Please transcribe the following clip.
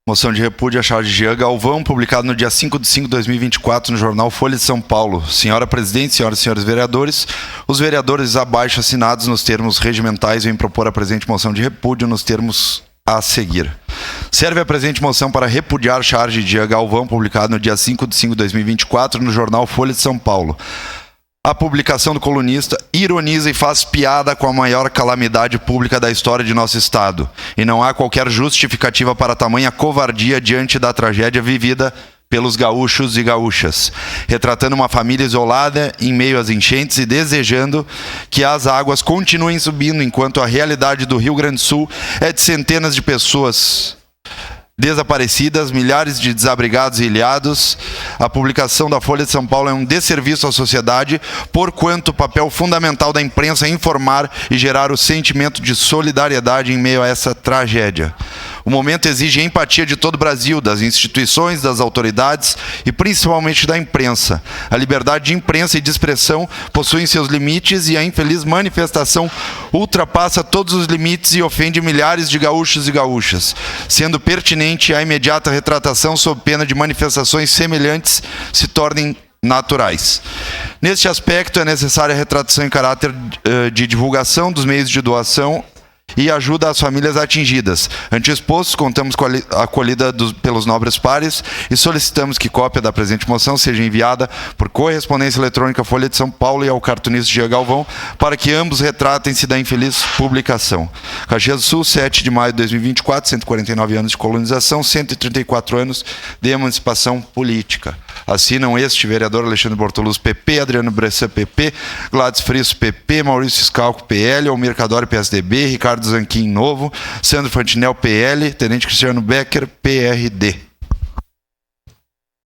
Moção de repúdio à charge de Jean Galvão, publicado no dia 5/5/2024 no jornal Folha de São Paulo. Senhora Presidente, senhoras e senhores vereadores, os vereadores abaixo assinados nos termos regimentais vêm propor a presente moção de repúdio nos termos a seguir. Serve a presente moção para repudiar a charge de Jean Galvão, publicado no dia 5/5/2024 no jornal Folha de São Paulo. A publicação do colunista ironiza e faz piada com a maior calamidade pública da história de nosso Estado. E não há qualquer justificativa para tamanha covardia diante da tragédia vivida pelos gaúchos e gaúchas, retratando uma família isolada em meio às enchentes e desejando que as águas continuem subindo, enquanto a realidade do Rio Grande do Sul é de centenas de pessoas desaparecidas, milhares de desabrigados e ilhados. A publicação da Folha de São Paulo é um desserviço à sociedade, porquanto o papel fundamental da imprensa é informar e gerar o sentimento de solidariedade em meio a essa tragédia. O momento exige empatia de todo o Brasil, das instituições, das autoridades e principalmente da imprensa. A liberdade de imprensa e de expressão possuem seus limites e a infeliz manifestação ultrapassa todos os limites e ofende milhares de gaúchos e gaúchas, sendo pertinente a imediata retratação sob pena de manifestações semelhantes se tornem naturais. Neste aspecto, é necessária a retratação em caráter de divulgação dos meios de doação e ajuda às famílias atingidas. Ante exposto, contamos com a acolhida pelos nobres pares e solicitamos que cópia da presente moção seja enviada por correspondência eletrônica à Folha de São Paulo e ao cartunista Jean Galvão, para que ambos retratem-se da infeliz publicação. Caxias do Sul, 7 de maio de 2024, 149 anos de colonização, 134 anos de emancipação política. Assinam este vereador Alexandre Bortoluz, PP, Adriano Bressan, PP, Gladys Frisso, PP, Maurício Scalco, PL, Almir Cadore, PSDB, Ricardo Zanquim, Novo, Sandro Fantinel, PL, Tenente Cristiano Becker, PRD.